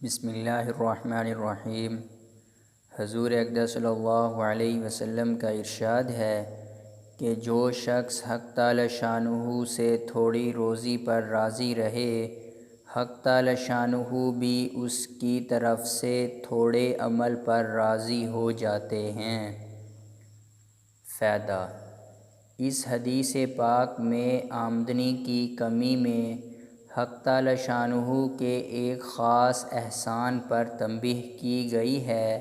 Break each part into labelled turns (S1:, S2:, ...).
S1: بسم اللہ الرحمن الرحیم۔ حضور اقدس صلی اللہ علیہ وسلم کا ارشاد ہے کہ جو شخص حق تعالی شانہ سے تھوڑی روزی پر راضی رہے، حق تعالی شانہ بھی اس کی طرف سے تھوڑے عمل پر راضی ہو جاتے ہیں۔ فائدہ: اس حدیث پاک میں آمدنی کی کمی میں حق تعالی شانہ کے ایک خاص احسان پر تنبیہ کی گئی ہے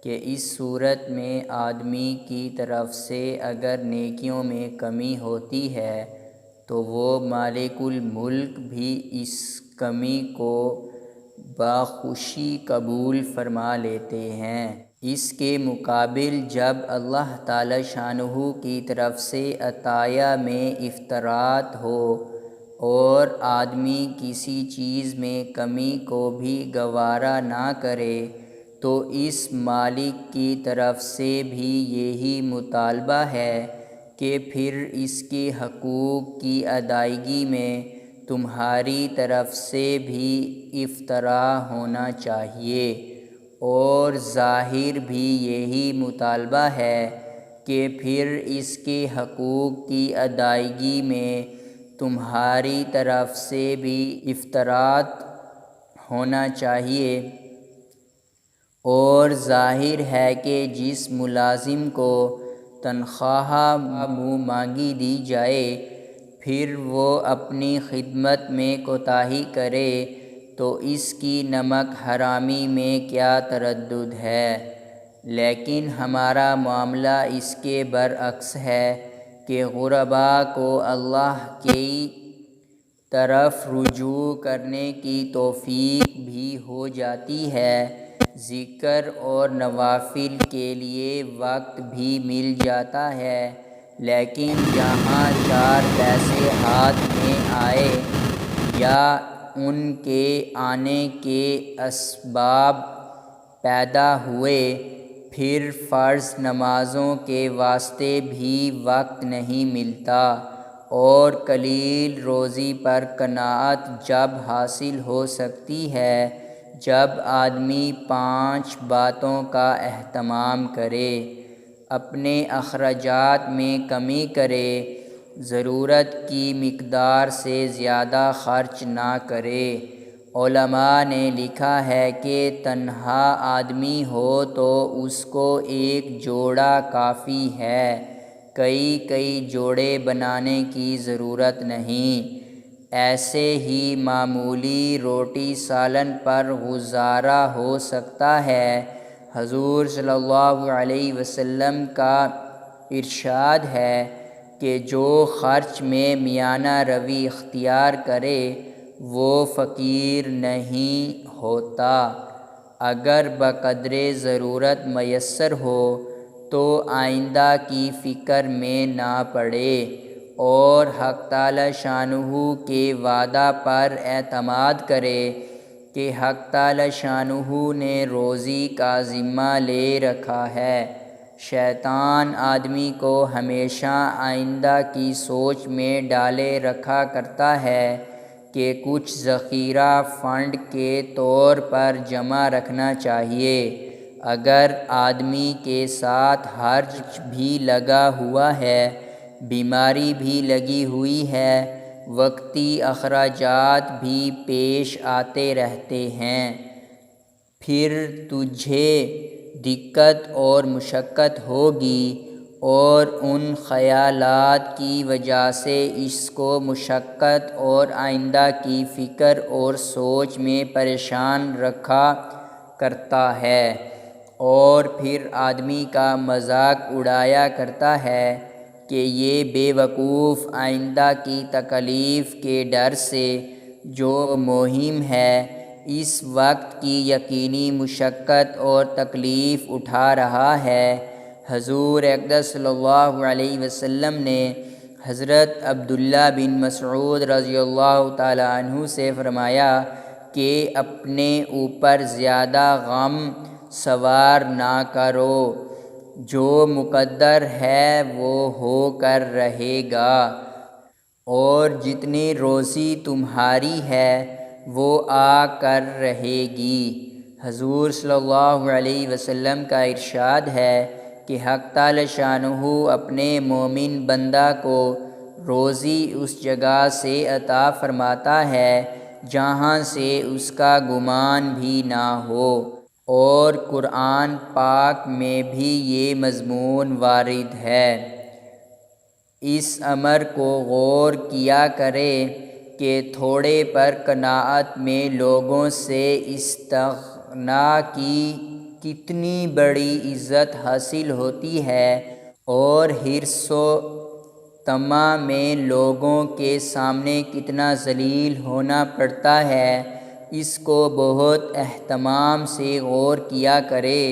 S1: کہ اس صورت میں آدمی کی طرف سے اگر نیکیوں میں کمی ہوتی ہے تو وہ مالک الملک بھی اس کمی کو بخوشی قبول فرما لیتے ہیں۔ اس کے مقابل جب اللہ تعالی شانہ کی طرف سے عطیہ میں افراط ہو اور آدمی کسی چیز میں کمی کو بھی گوارا نہ کرے تو اس مالک کی طرف سے بھی یہی مطالبہ ہے کہ پھر اس کے حقوق کی ادائیگی میں تمہاری طرف سے بھی افراط ہونا چاہیے، اور ظاہر بھی یہی مطالبہ ہے کہ پھر اس کے حقوق کی ادائیگی میں تمہاری طرف سے بھی افراط ہونا چاہیے، اور ظاہر ہے کہ جس ملازم کو تنخواہ منہ مانگی دی جائے پھر وہ اپنی خدمت میں کوتاہی کرے تو اس کی نمک حرامی میں کیا تردد ہے۔ لیکن ہمارا معاملہ اس کے برعکس ہے کہ غرباء کو اللہ کی طرف رجوع کرنے کی توفیق بھی ہو جاتی ہے، ذکر اور نوافل کے لیے وقت بھی مل جاتا ہے، لیکن جہاں چار پیسے ہاتھ میں آئے یا ان کے آنے کے اسباب پیدا ہوئے پھر فرض نمازوں کے واسطے بھی وقت نہیں ملتا، اور قلیل روزی پر قناعت جب حاصل ہو سکتی ہے جب آدمی 5 باتوں کا اہتمام کرے، اپنے اخراجات میں کمی کرے، ضرورت کی مقدار سے زیادہ خرچ نہ کرے۔ علماء نے لکھا ہے کہ تنہا آدمی ہو تو اس کو ایک جوڑا کافی ہے، کئی جوڑے بنانے کی ضرورت نہیں۔ ایسے ہی معمولی روٹی سالن پر گزارا ہو سکتا ہے۔ حضور صلی اللہ علیہ وسلم کا ارشاد ہے کہ جو خرچ میں میانہ روی اختیار کرے وہ فقیر نہیں ہوتا، اگر بقدر ضرورت میسر ہو تو آئندہ کی فکر میں نہ پڑے، اور حق تعالی شانہ کے وعدہ پر اعتماد کرے کہ حق تعالی شانہ نے روزی کا ذمہ لے رکھا ہے۔ شیطان آدمی کو ہمیشہ آئندہ کی سوچ میں ڈالے رکھا کرتا ہے کہ کچھ ذخیرہ فنڈ کے طور پر جمع رکھنا چاہیے۔ اگر آدمی کے ساتھ حرج بھی لگا ہوا ہے، بیماری بھی لگی ہوئی ہے، وقتی اخراجات بھی پیش آتے رہتے ہیں، پھر تجھے دقت اور مشقت ہوگی، اور ان خیالات کی وجہ سے اس کو مشقت اور آئندہ کی فکر اور سوچ میں پریشان رکھا کرتا ہے، اور پھر آدمی کا مذاق اڑایا کرتا ہے کہ یہ بے وقوف آئندہ کی تکلیف کے ڈر سے جو مہم ہے اس وقت کی یقینی مشقت اور تکلیف اٹھا رہا ہے۔ حضور اقدس صلی اللہ علیہ وسلم نے حضرت عبداللہ بن مسعود رضی اللہ تعالی عنہ سے فرمایا کہ اپنے اوپر زیادہ غم سوار نہ کرو، جو مقدر ہے وہ ہو کر رہے گا، اور جتنی روزی تمہاری ہے وہ آ کر رہے گی۔ حضور صلی اللہ علیہ وسلم کا ارشاد ہے کہ حق تعالی شانہ اپنے مومن بندہ کو روزی اس جگہ سے عطا فرماتا ہے جہاں سے اس کا گمان بھی نہ ہو، اور قرآن پاک میں بھی یہ مضمون وارد ہے۔ اس امر کو غور کیا کرے کہ تھوڑے پر قناعت میں لوگوں سے استغنا کی کتنی بڑی عزت حاصل ہوتی ہے، اور حرص و طمع میں لوگوں کے سامنے کتنا ذلیل ہونا پڑتا ہے۔ اس کو بہت اہتمام سے غور کیا کرے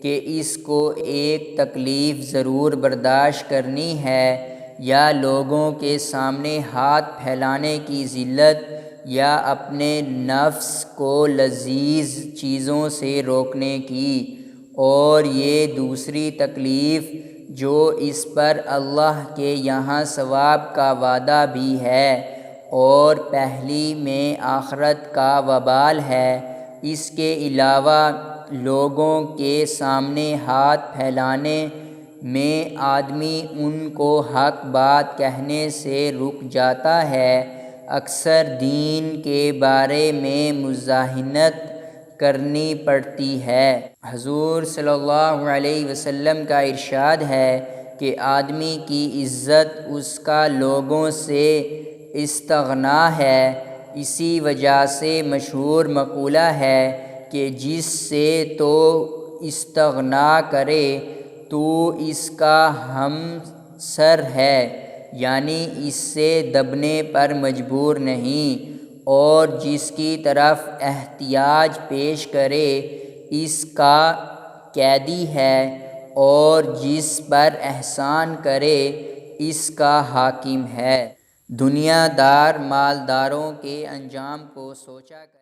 S1: کہ اس کو ایک تکلیف ضرور برداشت کرنی ہے، یا لوگوں کے سامنے ہاتھ پھیلانے کی ذلت، یا اپنے نفس کو لذیذ چیزوں سے روکنے کی، اور یہ دوسری تکلیف جو اس پر اللہ کے یہاں ثواب کا وعدہ بھی ہے، اور پہلی میں آخرت کا وبال ہے۔ اس کے علاوہ لوگوں کے سامنے ہاتھ پھیلانے میں آدمی ان کو حق بات کہنے سے رک جاتا ہے، اکثر دین کے بارے میں مزاحمت کرنی پڑتی ہے۔ حضور صلی اللہ علیہ وسلم کا ارشاد ہے کہ آدمی کی عزت اس کا لوگوں سے استغنا ہے۔ اسی وجہ سے مشہور مقولہ ہے کہ جس سے تو استغنا کرے تو اس کا ہمسر ہے، یعنی اس سے دبنے پر مجبور نہیں، اور جس کی طرف احتیاج پیش کرے اس کا قیدی ہے، اور جس پر احسان کرے اس کا حاکم ہے۔ دنیا دار مالداروں کے انجام کو سوچا کر